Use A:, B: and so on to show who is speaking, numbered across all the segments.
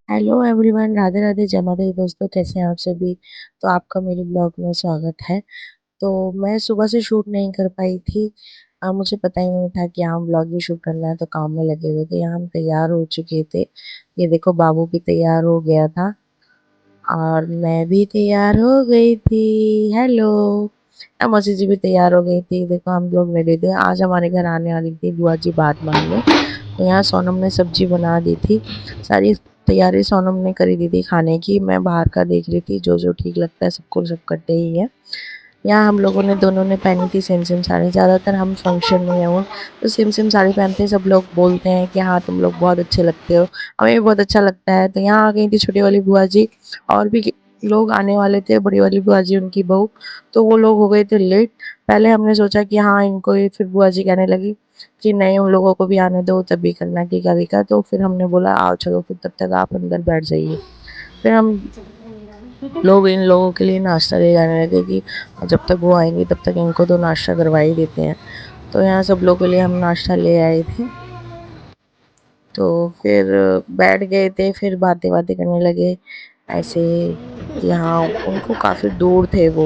A: Hello everyone, Radhe Radhe, जय माता दी। दोस्तों, कैसे हैं आप सभी। तो आपका मेरे ब्लॉग में स्वागत है। तो मैं सुबह से शूट नहीं कर पाई थी। मुझे पता ही नहीं था कि यहाँ ब्लॉग भी शूट करना है, तो काम में लगे हुए थे। यहाँ हम तैयार हो चुके थे। ये देखो, बाबू भी तैयार हो गया था और मैं भी तैयार हो गई थी। हेलो। मौसी जी भी तैयार हो गई थी। देखो, हम लोग रेडी थे। आज हमारे घर आने वाली थी बुआ जी बात मांगने। तो यहाँ सोनम ने सब्जी बना दी थी। सारी तैयारी सोनम ने करी दी थी खाने की। मैं बाहर का देख रही थी, जो जो ठीक लगता है सबको सब करते ही है। यहाँ हम लोगों ने दोनों ने पहनी थी सेम सेम साड़ी। ज़्यादातर हम फंक्शन में हो तो सेम सेम साड़ी पहनते हैं। सब लोग बोलते हैं कि हाँ, तुम लोग बहुत अच्छे लगते हो। हमें भी बहुत अच्छा लगता है। तो यहाँ आ गई थी छोटी वाली बुआ जी। और भी लोग आने वाले थे, बड़ी वाली बुआ जी, उनकी बहू। तो वो लोग हो गए थे लेट। पहले हमने सोचा कि हाँ इनको ही, फिर बुआ जी कहने लगी कि नहीं, उन लोगों को भी आने दो, तभी करना टीका वीका। तो फिर हमने बोला आओ चलो, फिर तब तक आप अंदर बैठ जाइए। फिर हम लोग इन लोगों के लिए नाश्ता ले जाने लगे कि जब तक वो आएंगे तब तक इनको तो नाश्ता करवा ही देते हैं। तो यहाँ सब लोगों के लिए हम नाश्ता ले आए थे। तो फिर बैठ गए थे, फिर बातें बातें करने लगे ऐसे। यहाँ उनको काफ़ी दूर थे, वो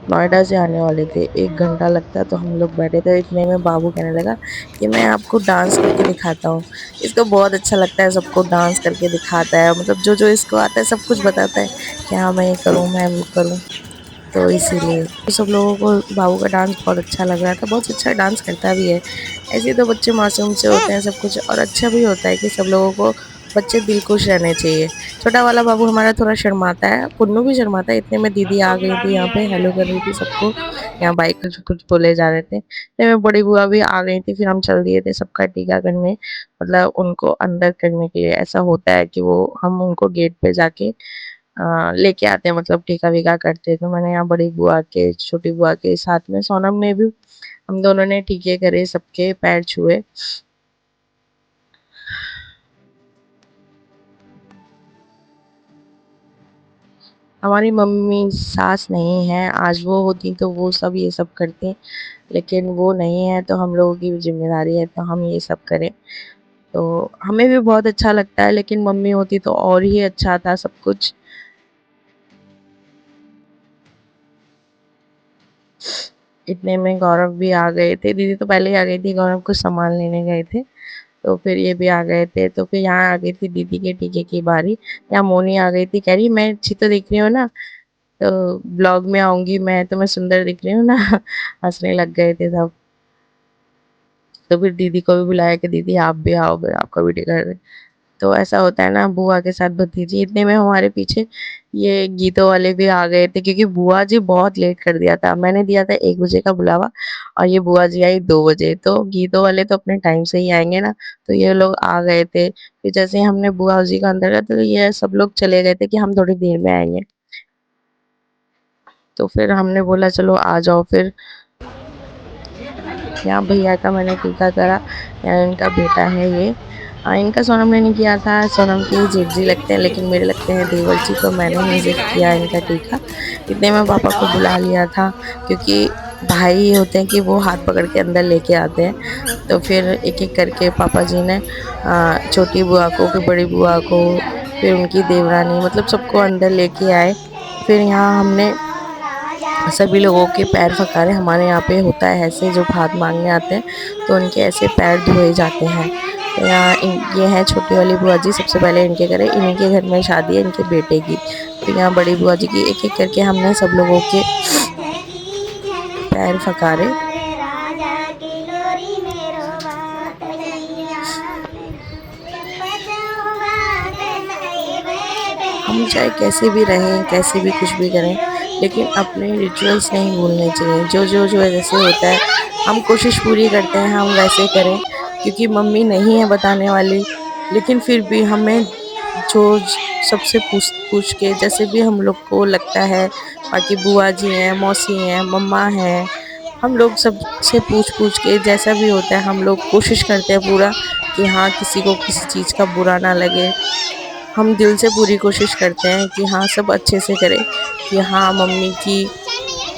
A: नोएडा से आने वाले थे। 1 घंटा लगता। तो हम लोग बैठे थे, इतने में बाबू कहने लगा कि मैं आपको डांस करके दिखाता हूँ। इसको बहुत अच्छा लगता है, सबको डांस करके दिखाता है। मतलब जो जो इसको आता है सब कुछ बताता है कि हाँ मैं ये करूँ, मैं वो करूँ। तो इसीलिए तो सब लोगों को बाबू का डांस बहुत अच्छा लग रहा था। बहुत अच्छा डांस करता भी है। ऐसे तो बच्चे मासूम से होते हैं सब कुछ, और अच्छा भी होता है कि सब लोगों को बच्चे दिल खुश रहने चाहिए। छोटा वाला बाबू हमारा थोड़ा शर्माता है, पुन्नू भी शर्माता है। इतने में दीदी आ गई थी, यहाँ पे हेलो कर रही थी सबको। यहाँ बाइक कुछ कुछ बोले जा रहे थे। इतने में बड़ी बुआ भी आ गई थी। फिर हम चल दिए थे सबका टीका करने, मतलब उनको अंदर करने के लिए। ऐसा होता है कि वो हम उनको गेट पे जाके लेके आते हैं, मतलब टीका वीका करते हैं। तो मैंने यहाँ बड़ी बुआ के छोटी बुआ के साथ में सोनम ने भी, हम दोनों ने टीके करे, सबके पैर छुए। हमारी मम्मी सास नहीं है, आज वो होती तो वो सब ये सब करती। लेकिन वो नहीं है तो हम लोगों की जिम्मेदारी है, तो हम ये सब करें। तो हमें भी बहुत अच्छा लगता है, लेकिन मम्मी होती तो और ही अच्छा था सब कुछ। इतने में गौरव भी आ गए थे। दीदी तो पहले ही आ गई थी, गौरव को सामान लेने गए थे। तो फिर ये भी आ गए थे। तो फिर यहाँ आ गई थी दीदी के टीके की बारी। यहाँ मोनी आ गई थी, कह रही मैं अच्छी तो दिख रही हूँ ना, तो ब्लॉग में आऊंगी मैं, तो मैं सुंदर दिख रही हूँ ना। हंसने लग गए थे सब। तो फिर दीदी को भी बुलाया कि दीदी आप भी आओ, फिर आपका भी टिकट। तो ऐसा होता है ना, बुआ के साथ भतीजी। इतने में हमारे पीछे ये गीतों वाले भी आ गए थे, क्योंकि बुआ जी बहुत लेट कर दिया था। मैंने दिया था 1 बजे का बुलावा, और ये बुआ जी आई 2 बजे। तो गीतों वाले तो अपने टाइम से ही आएंगे ना। तो ये लोग आ गए थे। फिर जैसे ही हमने बुआ जी का अंदर किया, तो ये सब लोग चले गए थे कि हम थोड़ी देर में आएंगे। तो फिर हमने बोला चलो आ जाओ। फिर यहाँ भैया का मैंने टीका करा। यहाँ इनका बेटा है ये। इनका सोनम ने नहीं किया था। सोनम के जेठ जी लगते हैं, लेकिन मेरे लगते हैं देवर जी। तो मैंने नहीं किया इनका टीका। इतने में पापा को बुला लिया था, क्योंकि भाई होते हैं कि वो हाथ पकड़ के अंदर लेके आते हैं। तो फिर एक एक करके पापा जी ने छोटी बुआ को, फिर बड़ी बुआ को, फिर उनकी देवरानी, मतलब सबको अंदर लेके आए। फिर यहाँ हमने सभी लोगों के पैर पखारे। हमारे यहाँ पे होता है ऐसे, जो भात मांगने आते हैं तो उनके ऐसे पैर धोए जाते हैं। तो यहाँ ये है छोटी वाली बुआ जी। सबसे पहले इनके घरे, इन्हीं के घर में शादी है इनके बेटे की। तो यहाँ बड़ी बुआ जी की एक एक करके हमने सब लोगों के पैर पखारे। हम चाहे कैसे भी रहें, कैसे भी कुछ भी करें, लेकिन अपने रिचुअल्स नहीं भूलने चाहिए। जो जो जो जैसे होता है, हम कोशिश पूरी करते हैं हम वैसे करें, क्योंकि मम्मी नहीं है बताने वाली। लेकिन फिर भी हमें जो सबसे पूछ पूछ के, जैसे भी हम लोग को लगता है, बाकी बुआ जी हैं, मौसी हैं, मम्मा हैं, हम लोग सबसे पूछ पूछ के जैसा भी होता है, हम लोग कोशिश करते हैं पूरा कि हाँ किसी को किसी चीज़ का बुरा ना लगे। हम दिल से पूरी कोशिश करते हैं कि हाँ सब अच्छे से करें, कि हाँ मम्मी की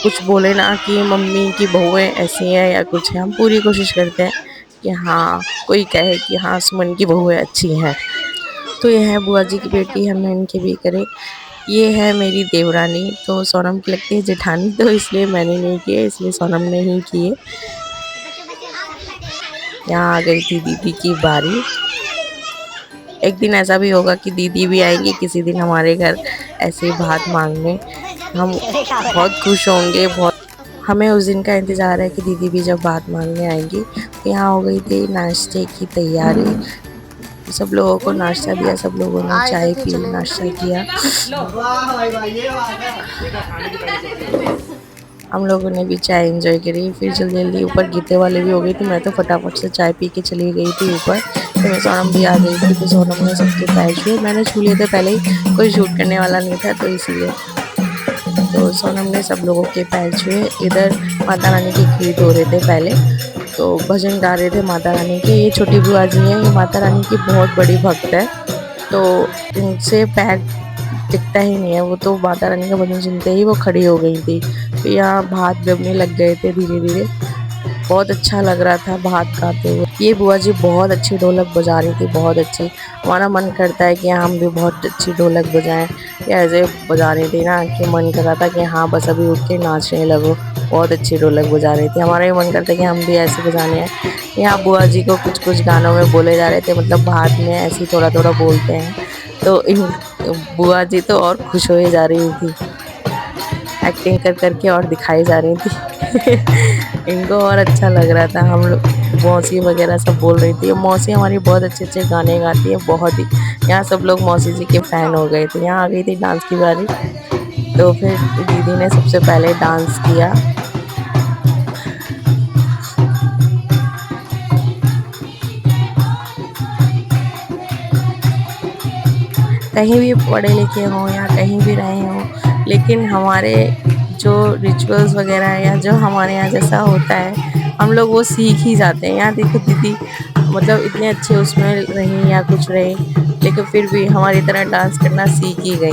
A: कुछ बोले ना कि मम्मी की बहुएं ऐसी हैं या कुछ है। हम पूरी कोशिश करते हैं कि हाँ कोई कहे कि हाँ सुमन की बहुएं अच्छी हैं। तो ये है बुआ जी की बेटी, हमने इनके भी करे। ये है मेरी देवरानी, तो सोनम की लगती है जेठानी, तो इसलिए मैंने नहीं किए, इसलिए सोनम ने ही किए। यहाँ आ गई थी दीदी की बारी। एक दिन ऐसा भी होगा कि दीदी भी आएंगी किसी दिन हमारे घर ऐसे ही भात मांगने। हम बहुत खुश होंगे, बहुत। हमें उस दिन का इंतज़ार है कि दीदी भी जब भात मांगने आएंगी। तो यहाँ हो गई थी नाश्ते की तैयारी। सब लोगों को नाश्ता दिया, सब लोगों ने चाय पी, नाश्ता किया। हम लोगों ने भी चाय एंजॉय करी। फिर जल्दी जल्दी ऊपर गीते वाले भी हो गई थी। मैं तो फटाफट से चाय पी के चली गई थी ऊपर। तो मैं सोनम भी आ गई थी, तो सोनम ने सबके पैर छुए। मैंने छू लिए थे पहले ही, कोई शूट करने वाला नहीं था तो इसीलिए। तो सोनम ने सब लोगों के पैर छुए। इधर माता रानी की खीर धो रहे थे पहले, तो भजन गा रहे थे माता रानी के। ये छोटी बुआ जी हैं, ये माता रानी की बहुत बड़ी भक्त है, तो इनसे पैर टिकता ही नहीं है। वो तो माता रानी का भजन सुनते ही वो खड़ी हो गई थी। फिर यहाँ भात जमने लग गए थे धीरे धीरे। बहुत अच्छा लग रहा था भात गाते हुए। ये बुआ जी बहुत अच्छी ढोलक बजा रही थी, बहुत अच्छी। हमारा मन करता है कि हम भी बहुत अच्छी ढोलक बजाएं। ये ऐसे बजा रही थी ना कि मन कर रहा था कि हाँ बस अभी उठ के नाचने लगो। बहुत अच्छी ढोलक बजा रही थी। हमारा भी मन करता है कि हम भी ऐसे बजाने हैं। यहाँ बुआ जी को कुछ कुछ गानों में बोले जा रहे थे, मतलब भात में ऐसे ही थोड़ा थोड़ा बोलते हैं। तो इन बुआ जी तो और खुश हो जा रही थी, एक्टिंग कर करके और दिखाई जा रही थी। इनको और अच्छा लग रहा था। हम लोग मौसी वगैरह सब बोल रही थी। मौसी हमारी बहुत अच्छे अच्छे गाने गाती है, बहुत ही। यहाँ सब लोग मौसी जी के फ़ैन हो गए थे। यहाँ आ गई थी डांस की बारी, तो फिर दीदी ने सबसे पहले डांस किया। कहीं भी पढ़े लिखे हों या कहीं भी रहे हों, लेकिन हमारे जो रिचुअल्स वगैरह हैं या जो हमारे यहाँ जैसा होता है, हम लोग वो सीख ही जाते हैं। यहाँ देखो दीदी मतलब इतने अच्छे उसमें रही या कुछ रही, लेकिन फिर भी हमारी तरह डांस करना सीख ही गई,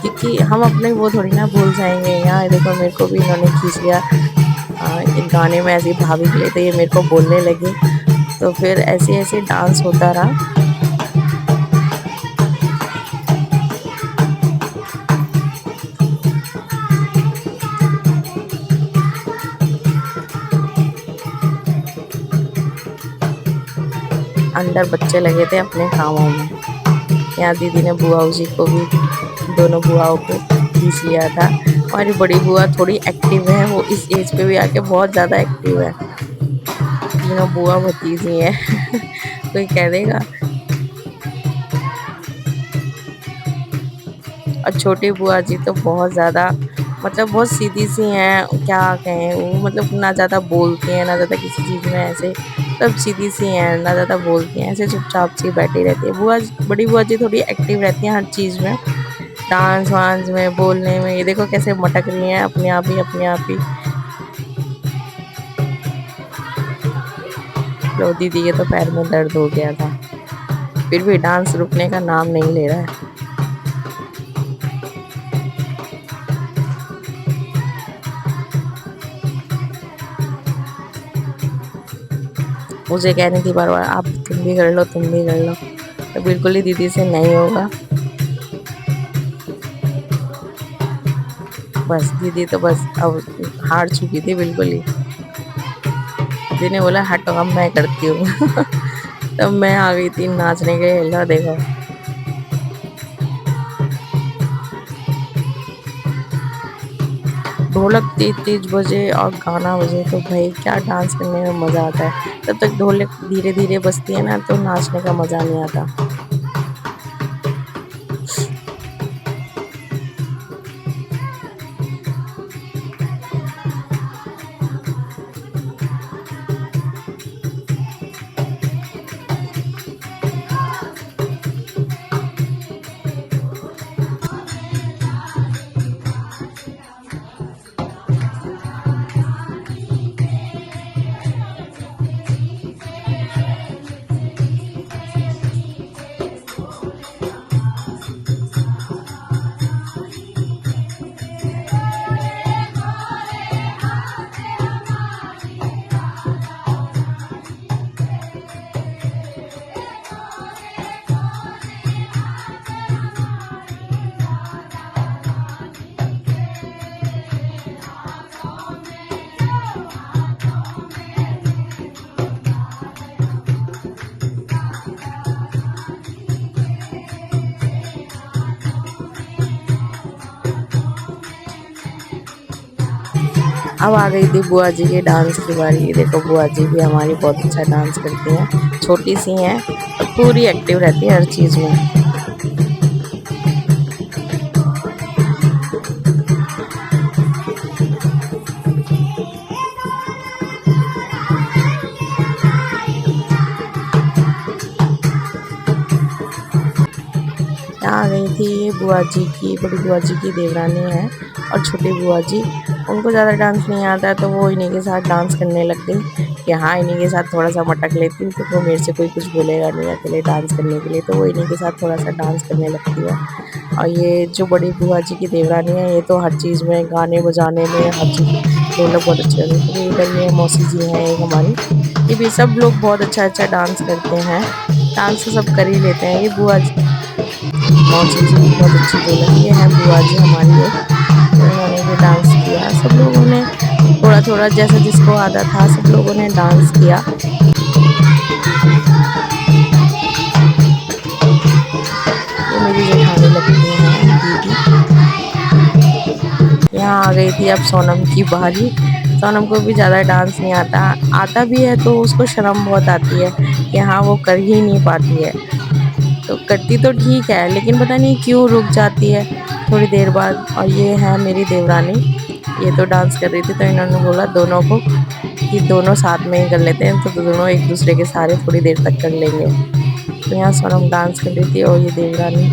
A: क्योंकि हम अपने वो थोड़ी ना भूल जाएंगे। यहाँ देखो मेरे को भी इन्होंने खींच लिया एक गाने में, ऐसे भाभी के लिए, तो ये मेरे को बोलने लगी। तो फिर ऐसे ऐसे डांस होता रहा। अंदर बच्चे लगे थे अपने कामों में। यहाँ दीदी ने बुआऊ जी को भी, दोनों बुआओं को खींच लिया था। हमारी बड़ी बुआ थोड़ी एक्टिव है, वो इस एज पे भी आके बहुत ज़्यादा एक्टिव है। तीनों बुआ भतीजी है। कोई कह देगा। और छोटी बुआ जी तो बहुत ज़्यादा, मतलब बहुत सीधी सी हैं, क्या कहें वो, मतलब ना ज़्यादा बोलती हैं ना ज़्यादा किसी चीज़ में, ऐसे सब सीधी सी हैं, ना ज़्यादा बोलती हैं, ऐसे चुपचाप सी बैठी रहती है। बड़ी बुआ जी थोड़ी एक्टिव रहती हैं हर चीज़ में, डांस वांस में, बोलने में। ये देखो कैसे मटक रही हैं अपने आप ही, अपने आप ही। लो दीदी के तो पैर में दर्द हो गया था, फिर भी डांस रुकने का नाम नहीं ले रहा है। मुझे कह रही थी बार बार, आप तुम भी कर लो, तुम भी कर लो, तो बिल्कुल ही दीदी से नहीं होगा। बस दीदी तो बस अब हार चुकी थी बिल्कुल ही। दीदी ने बोला हटो अब मैं करती हूँ। तब मैं आ गई थी नाचने के लिए। लो देखो ढोलक तेज तेज बजे और गाना बजे तो भाई क्या डांस करने में मज़ा आता है। तब तक ढोलक धीरे धीरे बजती है ना, तो नाचने का मज़ा नहीं आता। अब आ गई थी बुआ जी के डांस की बारी। ये देखो बुआ जी भी हमारी बहुत अच्छा डांस करती हैं, छोटी सी हैं और पूरी एक्टिव रहती है हर चीज़ में। यहाँ आ गई थी ये बुआ जी की, बड़ी बुआ जी की देवरानी है और छोटी बुआ जी, उनको ज़्यादा डांस नहीं आता है तो वो इन्हीं के साथ डांस करने लग गई कि हाँ इन्हीं के साथ थोड़ा सा मटक लेती हूँ तो वो मेरे से कोई कुछ बोलेगा नहीं अकेले डांस करने के लिए, तो वो इन्हीं के साथ थोड़ा सा डांस करने लगती है। और ये जो बड़ी बुआ जी की देवरानी है ये तो हर चीज़ में, गाने बजाने में, हर चीज़ ढोलक बहुत अच्छे होते हैं। फिर इधर ये मौसी जी हैं एक हमारी, ये भी सब लोग बहुत अच्छा अच्छा डांस करते हैं, डांस तो सब कर ही लेते हैं। ये बुआ जी, मौसी जी भी बहुत अच्छी ढोलक, ये है बुआ जी हमारी एक, तो इन्होंने भी डांस किया। सब लोगों ने थोड़ा थोड़ा जैसा जिसको आता था सब लोगों ने डांस किया। ये मेरी जेठानी लगती हैं दीदी। यहाँ आ गई थी अब सोनम की बारी। सोनम को भी ज़्यादा डांस नहीं आता, आता भी है तो उसको शर्म बहुत आती है कि हाँ वो कर ही नहीं पाती है, तो करती तो ठीक है लेकिन पता नहीं क्यों रुक जाती है थोड़ी देर बाद। और ये है मेरी देवरानी, ये तो डांस कर रही थी तो इन्होंने बोला दोनों को कि दोनों साथ में ही कर लेते हैं, तो दोनों एक दूसरे के सहारे थोड़ी देर तक कर लेंगे। तो यहाँ सोनम डांस कर रही थी और ये देवरानी।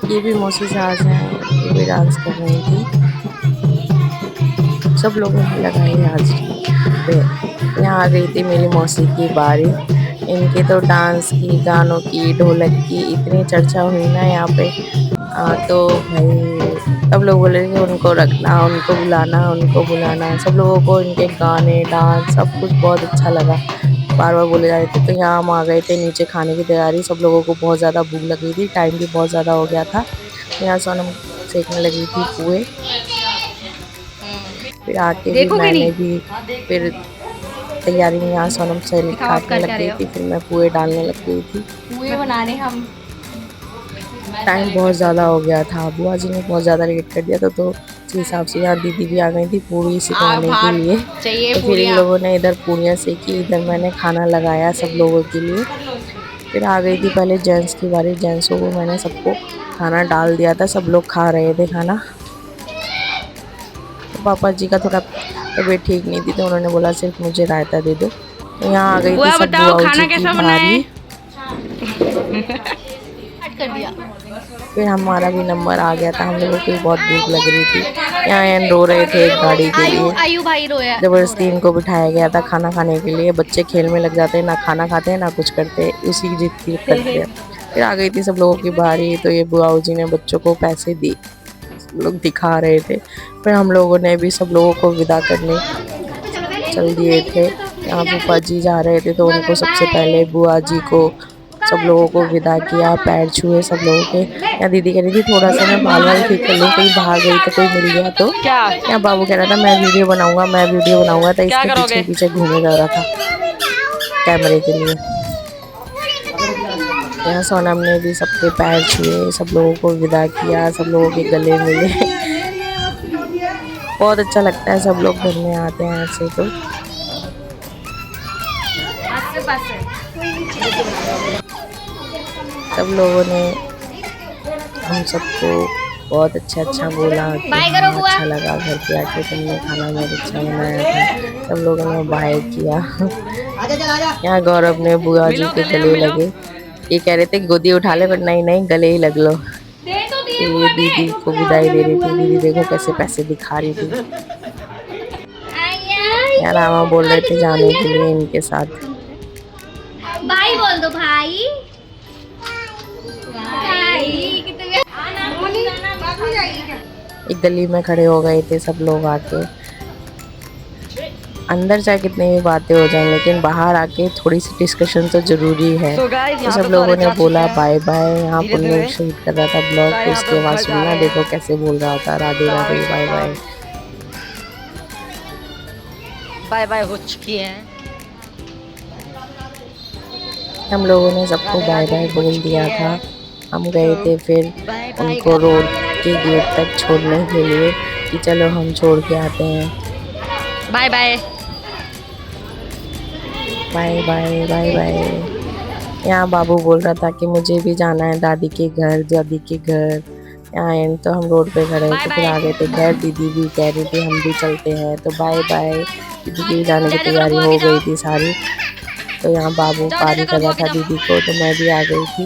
A: ये भी मौसी सास हैं, ये भी डांस कर रही थी। सब लोगों ने लगाई हाजिरी पे। यहाँ आ गई थी मेरी मौसी की बारी। इनके तो डांस की, गानों की, ढोलक की इतनी चर्चा हुई ना यहाँ पे। तो भाई सब लोग बोले कि उनको रखना, उनको बुलाना, उनको बुलाना। सब लोगों को इनके गाने, डांस सब कुछ बहुत अच्छा लगा, बार बार बोले जा रहे थे। तो यहाँ हम आ गए थे नीचे खाने की तैयारी, सब लोगों को बहुत ज़्यादा भूख लग गई थी, टाइम भी बहुत ज़्यादा हो गया था। यहाँ सोनम सेकने लगी थी पुए, फिर आके भी
B: देखोगे
A: मैंने
B: नहीं?
A: भी फिर तैयारी में यहाँ सोनम से
B: दिखाओ आप
A: काटने
B: कर
A: लग
B: क्या रहे
A: गई
B: हो।
A: थी, फिर मैं पुए डालने लग गई थी।
B: कुएं बनाने हम
A: टाइम बहुत ज़्यादा हो गया था, बुआ जी ने बहुत ज़्यादा लेट कर दिया था, तो उस हिसाब से यहाँ दीदी भी आ गई थी पूड़ी सिखाने के
B: भात
A: लिए।
B: चाहिए
A: तो फिर इन
B: पूरियाँ।
A: लोगों ने इधर पूड़ियाँ सेकी, इधर मैंने खाना लगाया सब लोगों के लिए। फिर आ गई थी पहले जेंट्स की बारी, जेंट्सों को मैंने सबको खाना डाल दिया था, सब लोग खा रहे थे खाना। तो पापा जी का थोड़ा तबीयत ठीक नहीं थी तो उन्होंने बोला सिर्फ मुझे रायता दे दो। तो यहाँ आ गई थी
B: बुआ
A: सब
B: बताओ
A: बुआओ
B: खाना
A: जी की
B: कैसा बना है?
A: बारी।
B: कर दिया।
A: फिर हमारा भी नंबर आ गया था, हम लोगों को भी बहुत भूख लग रही थी। यहाँ एन रो रहे थे एक गाड़ी के
B: आयु
A: लिए,
B: आयु भाई रो
A: ज़बरदस्ती
B: रहा है।
A: इनको बिठाया गया था खाना खाने के लिए। बच्चे खेल में लग जाते हैं, ना खाना खाते हैं ना कुछ करते हैं, उसी की जिद करते हैं। फिर आ गई थी सब लोगों की बारी, तो ये बुआओ जी ने बच्चों को पैसे दी, सब लोग दिखा रहे थे। फिर हम लोगों ने भी सब लोगों को विदा करने चल दिए थे। यहाँ फूफा जी जा रहे थे तो उनको सबसे पहले बुआ जी को सब लोगों को विदा किया, पैर छुए सब लोगों के। यहाँ दीदी कह रही थी थोड़ा सा मैं बाल वाल ठीक कर लूँ, कहीं बाहर गई तो कोई मिल गया तो।
B: क्या
A: यहाँ बाबू कह रहा था मैं वीडियो बनाऊंगा, मैं वीडियो बनाऊंगा, तो
B: क्या
A: इसके पीछे
B: करोगे?
A: पीछे घूमे जा रहा था कैमरे के लिए। यहाँ सोनम ने भी सबके पैर छुए, सब लोगों को विदा किया, सब लोगों के गले मिले। बहुत अच्छा लगता है, सब लोग घर में आते हैं ऐसे तो। सब लोगों ने हम सबको बहुत अच्छा अच्छा बोला कि हाँ अच्छा लगा, घर पे आके तुमने खाना बहुत अच्छा बनाया था। सब लोगों ने बाय किया। यहाँ गौरव ने बुआ जी के गले लगे, ये कह रहे थे गोदी उठा ले, पर नहीं नहीं गले ही लग लो। फिर ये दीदी को विदाई दे रही थी, दीदी देखो कैसे पैसे दिखा रही थी। यार रामा बोल रहे थे जाने के लिए इनके साथ।
B: भाई बोल दो भाई। भाई
A: एक गली में खड़े हो गए थे सब लोग आके। अंदर चाहे कितनी भी बातें हो जाएं लेकिन बाहर आके थोड़ी सी डिस्कशन तो ज़रूरी है।
C: तो गाइस
A: तो
C: यहाँ
A: सब
C: पे
A: लोगों
C: कॉलेज
A: ने
C: जा चुके
A: बोला
C: हैं
A: बाय बाय। यहाँ
C: धीरे
A: पर लोग
C: धीरे।
A: शूट कर रहा था ब्लॉग,
C: सारे
A: तो
C: यहाँ
A: उसकी
C: पे
A: आवाज़
C: घर जा
A: सुनना,
C: रहे
A: देखो
C: हैं।
A: कैसे बोल रहा था Radhe Radhe bye bye.
C: Bye bye हो चुकी है।
A: हम लोगों ने सबको
C: राधे
A: बाय
C: राधे
A: बाय
C: भी हो
A: बोल
C: चुकी
A: दिया
C: है।
A: था। हम
C: तो
A: गए थे फिर
C: बाय बाय
A: उनको रोड के गेट तक छोड़ने के लिए कि चलो हम छोड़ के आते हैं।
C: Bye bye.
A: Bye bye bye bye. यहाँ बाबू बोल रहा था कि मुझे भी जाना है दादी के घर, दादी के घर। यहाँ एंड तो हम रोड पे खड़े
C: बाय
A: होके फिर
C: बाय।
A: आ गए थे घर। दीदी भी कह रही थी हम भी चलते हैं, तो बाय बाय। दीदी की भी जाने की
C: जायजा करो
A: तैयारी
C: बुआ
A: हो
C: के
A: गई
C: जाओ।
A: थी सारी। तो यहाँ बाबू
C: जाओ जायजा
A: पारी
C: करो
A: कर रहा
C: बुआ के
A: था
C: जाओ।
A: दीदी को, तो मैं भी आ गई थी।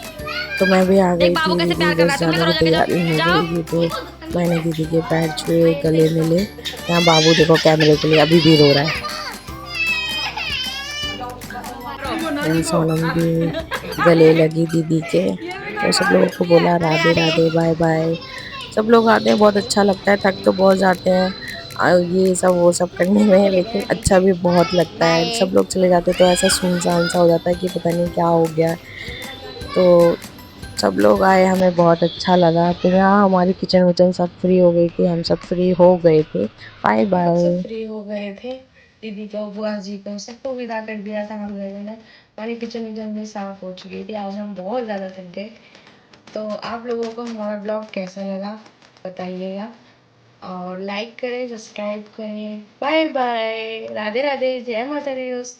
A: तो मैं भी आ
C: देख
A: गई
C: बाबू
A: थी,
C: कैसे
A: दीदी
C: प्यार कर रहा
A: बस
C: है, तुम भी
A: जाने
C: करो
A: की
C: जाके
A: तैयारी हो
C: जाओ
A: गई
C: जाओ।
A: थी। तो मैंने दीदी के पैर छुए, गले मिले। यहाँ बाबू देखो कैमरे के लिए अभी भी रो रहा है। एंड सोनम भी गले लगी दीदी के। तो सब लोगों को बोला
C: अरे
A: राधे
C: अरे।
A: Radhe bye bye. सब लोग आते हैं, बहुत अच्छा लगता है। थक तो बहुत जाते हैं ये सब वो सब करने में, लेकिन अच्छा भी बहुत लगता है।
B: बाय।
A: सब लोग चले जाते तो ऐसा सुनसान सा हो जाता है कि पता नहीं क्या हो गया। तो सब लोग आए, हमें बहुत अच्छा लगा। फिर यहाँ हमारी किचन विचन सब फ्री हो गई थी, हम सब फ्री हो गए थे। Bye bye. सब फ्री हो गए थे, दीदी को बुआ जी को सबको विदा कर दिया था हम लोगों ने। हमारी किचन विचन भी साफ हो चुकी थी, आज हम बहुत ज़्यादा थक गए। तो आप लोगों को हमारा ब्लॉग कैसा लगा बताइएगा, और लाइक करें, सब्सक्राइब करें। बाय बाय, राधे राधे, जय माता दी दोस्तों।